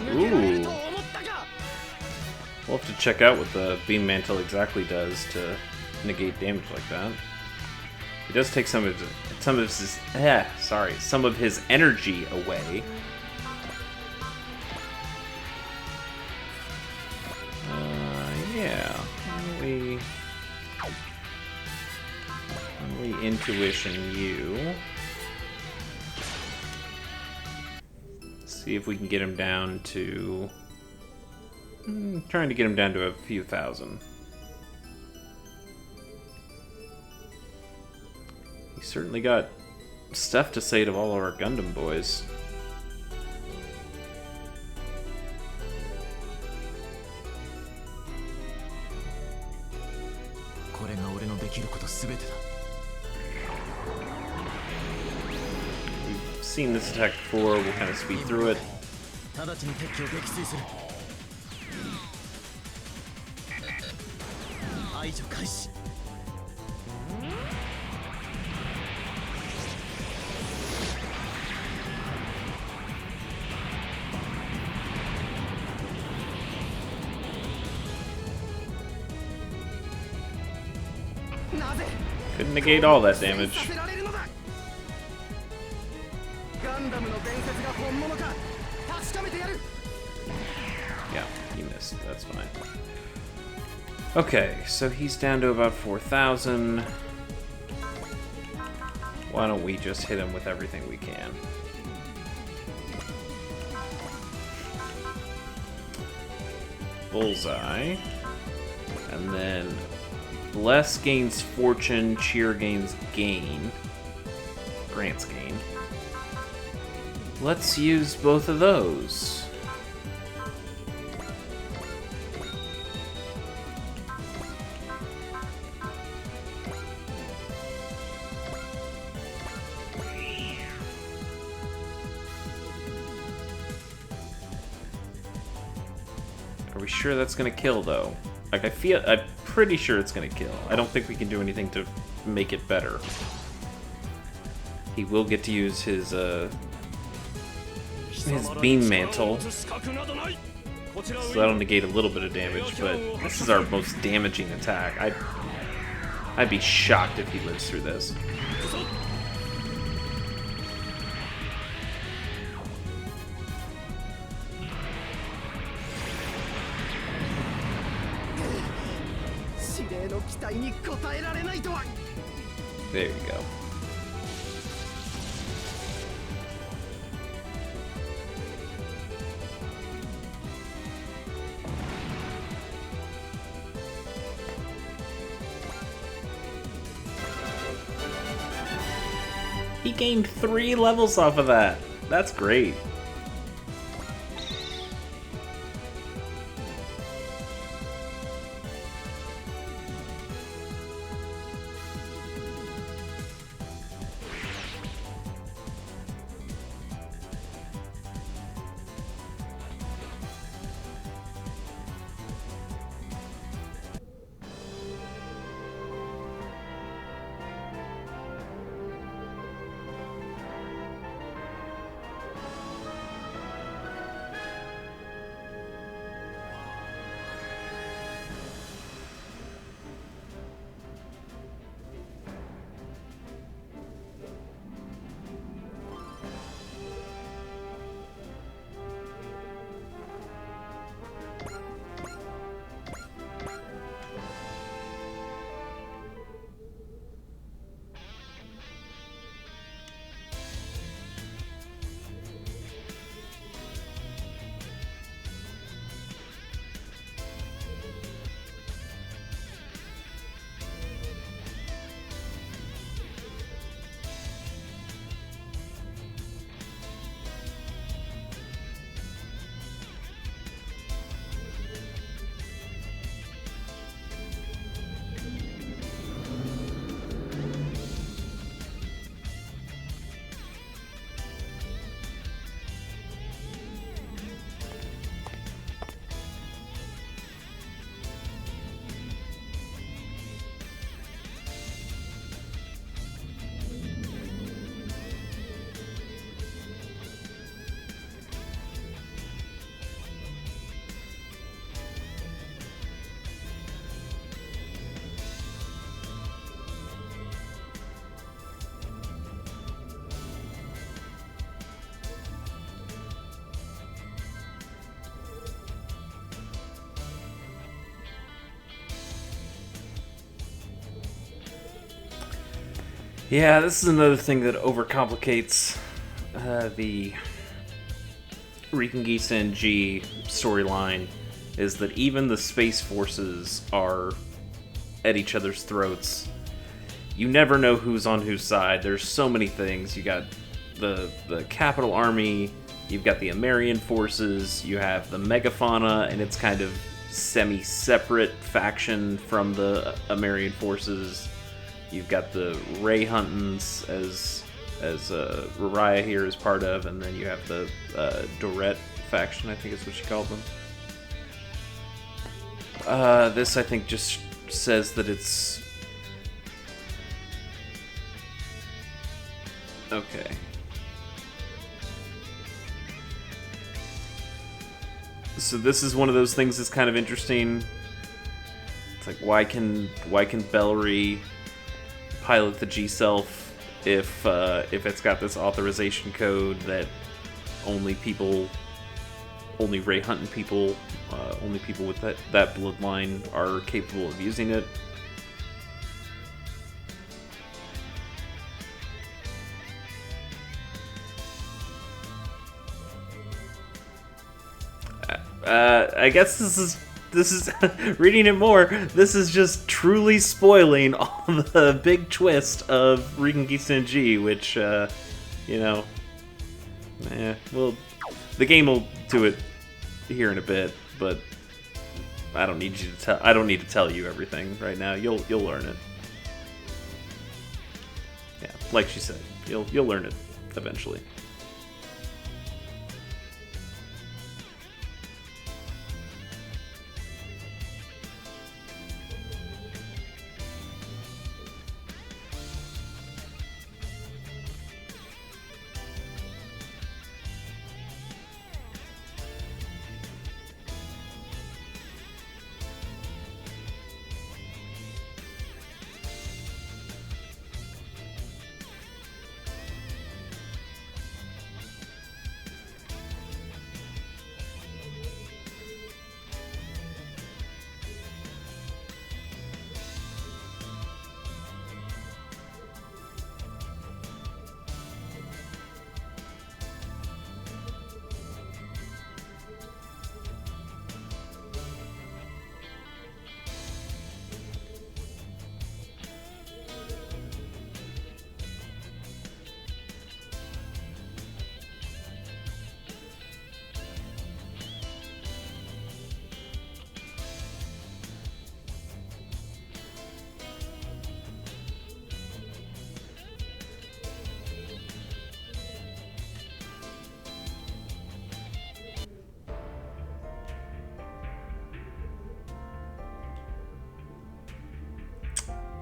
Ooh. We'll have to check out what the Beam Mantle exactly does to negate damage like that. He does take some of his energy away. Yeah. We intuition you. See if we can get him down to... trying to get him down to a few thousand. He certainly got stuff to say to all of our Gundam boys. We've seen this attack before, we'll kind of speed through it. Couldn't negate all that damage. ガンダムの伝説が本物か確かめてやる。 Yeah, he missed. That's fine. Okay, so he's down to about 4,000. Why don't we just hit him with everything we can? Bullseye. And then Bless gains fortune, Cheer gains gain. Grants gain. Let's use both of those. Are we sure that's gonna kill, though? Like, I'm pretty sure it's gonna kill. I don't think we can do anything to make it better. He will get to use his beam mantle. So that'll negate a little bit of damage, but this is our most damaging attack. I'd be shocked if he lives through this. There you go. He gained 3 levels off of that. That's great. Yeah, this is another thing that overcomplicates the Riken Gisen G storyline, is that even the Space Forces are at each other's throats. You never know who's on whose side. There's so many things. You got the Capital Army, you've got the Amerian forces, you have the Megafauna and its kind of semi-separate faction from the Amerian forces. You've got the Ray Huntons as Rariah here is part of, and then you have the Dorette faction, I think is what she called them. This, I think, just says that it's... Okay. So this is one of those things that's kind of interesting. It's like, why can Bellry pilot the G-Self if it's got this authorization code that only Ray hunting people, only people with that bloodline are capable of using it. I guess this is reading it more. This is just truly spoiling all the big twist of Ringi Senji, which well, the game will do it here in a bit, but I don't need to tell you everything right now. You'll learn it. Yeah, like she said, you'll learn it eventually.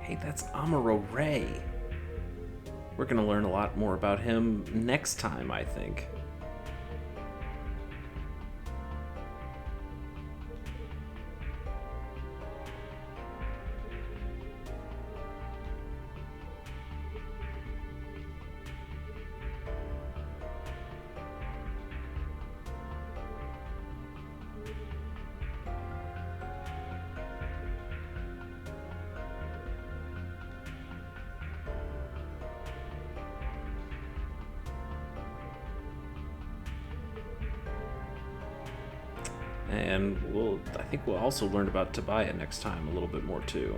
Hey, that's Amuro Ray. We're gonna learn a lot more about him next time, I think. And I think we'll also learn about Tobiah next time a little bit more too.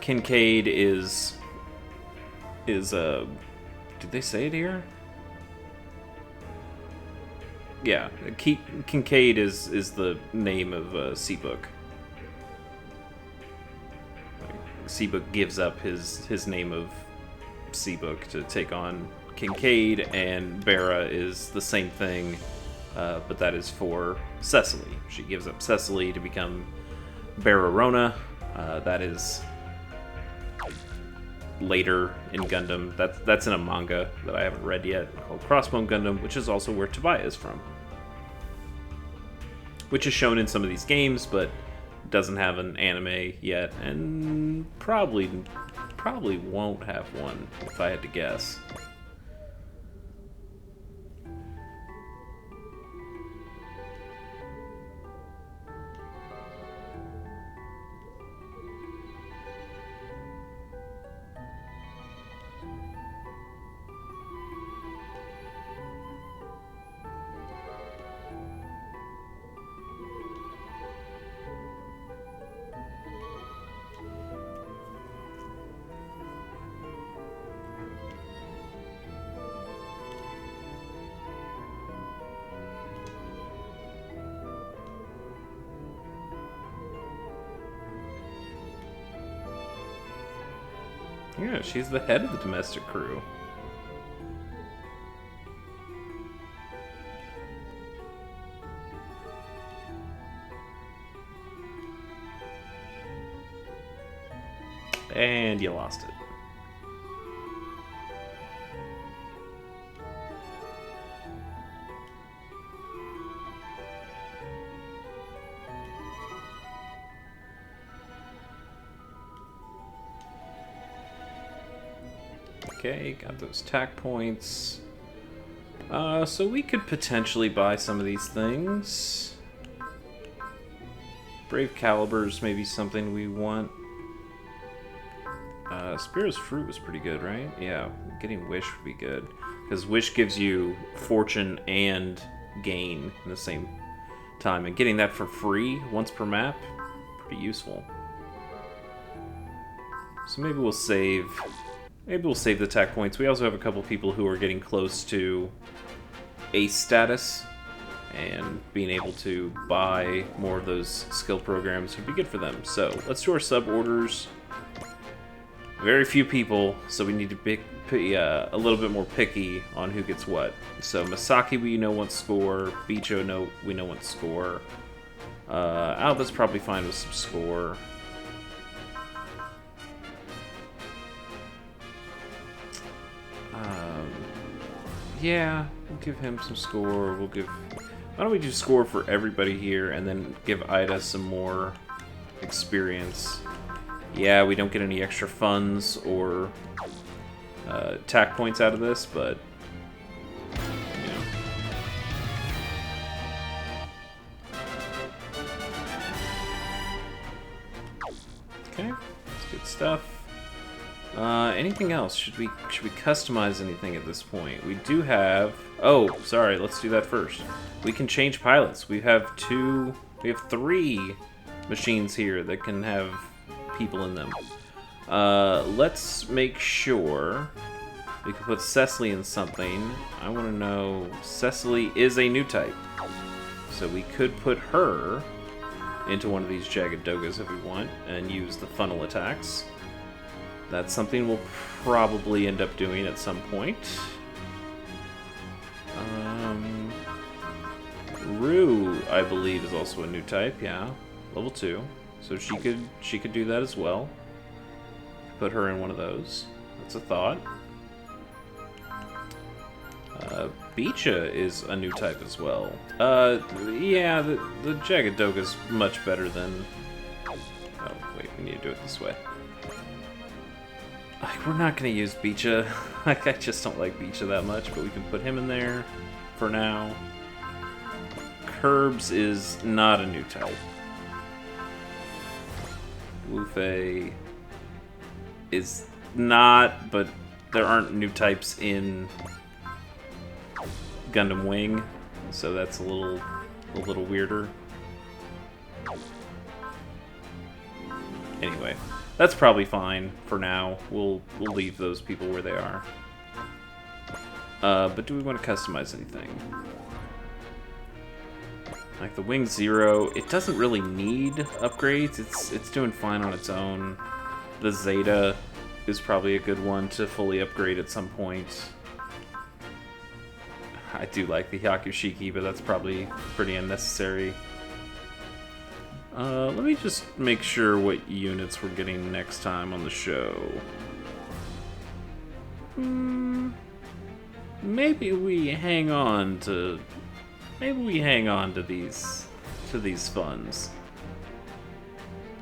Kincaid is did they say it here? Yeah, Kincaid is the name of Seabook. Seabook gives up his name of Seabook to take on Kincaid, and Bera is the same thing, but that is for Cecily. She gives up Cecily to become Bararona. That is later in Gundam. That's in a manga that I haven't read yet called Crossbone Gundam, which is also where Tobiah is from. Which is shown in some of these games, but doesn't have an anime yet, and probably won't have one if I had to guess. Yeah, she's the head of the domestic crew. And you lost it. Okay, got those tack points. So we could potentially buy some of these things. Brave Calibers may be something we want. Spiro's Fruit was pretty good, right? Yeah, getting Wish would be good. Because Wish gives you Fortune and Gain in the same time. And getting that for free once per map, pretty useful. So maybe we'll save... Maybe we'll save the attack points. We also have a couple people who are getting close to ace status. And being able to buy more of those skill programs would be good for them. So let's do our sub orders. Very few people, so we need to be a little bit more picky on who gets what. So Masaki, we know wants score. Bicho, we know wants score. Alba's probably fine with some score. Yeah, we'll give him some score. We'll give... Why don't we do score for everybody here and then give Ida some more experience? Yeah, we don't get any extra funds or attack points out of this, but you know. Okay, that's good stuff. Anything else? Should we customize anything at this point? We do have... Oh, sorry, let's do that first. We can change pilots. We have 3 machines here that can have people in them. Let's make sure we can put Cecily in something. I want to know... Cecily is a new type. So we could put her into one of these Jagged Dogas if we want and use the funnel attacks. That's something we'll probably end up doing at some point. Rue, I believe, is also a new type. Yeah, level 2, so she could do that as well. Put her in one of those. That's a thought. Bicha is a new type as well. Yeah, the Jagged Doga's much better than... Oh, wait, we need to do it this way. We're not going to use Bicha. Like, I just don't like Bicha that much, but we can put him in there for now. Curbs is not a new type. Wufei is not, but there aren't new types in Gundam Wing, so that's a little weirder. Anyway, that's probably fine for now. We'll leave those people where they are. But do we want to customize anything? Like the Wing Zero, it doesn't really need upgrades. It's doing fine on its own. The Zeta is probably a good one to fully upgrade at some point. I do like the Hyakushiki, but that's probably pretty unnecessary. Let me just make sure what units we're getting next time on the show. Maybe we hang on to these funds.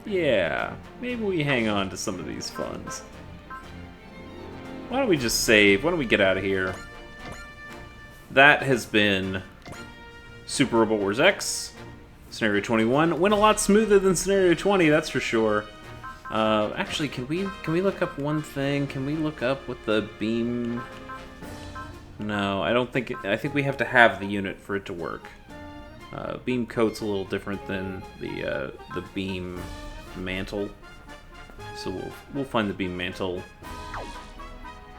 Yeah, maybe we hang on to some of these funds. Why don't we just save? Why don't we get out of here? That has been Super Robot Wars X. Scenario 21 went a lot smoother than Scenario 20, that's for sure. Actually, can we look up one thing? Can we look up what the beam... No, I don't think... I think we have to have the unit for it to work. Beam coat's a little different than the beam mantle. So we'll find the beam mantle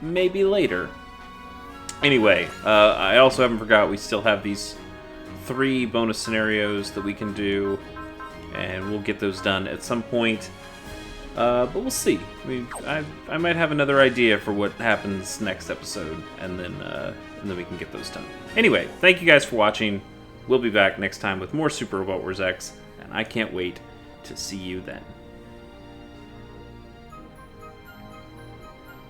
maybe later. Anyway, I also haven't forgot we still have these 3 bonus scenarios that we can do, and we'll get those done at some point. But we'll see. I might have another idea for what happens next episode, and then we can get those done. Anyway, thank you guys for watching. We'll be back next time with more Super Robot Wars X, and I can't wait to see you then.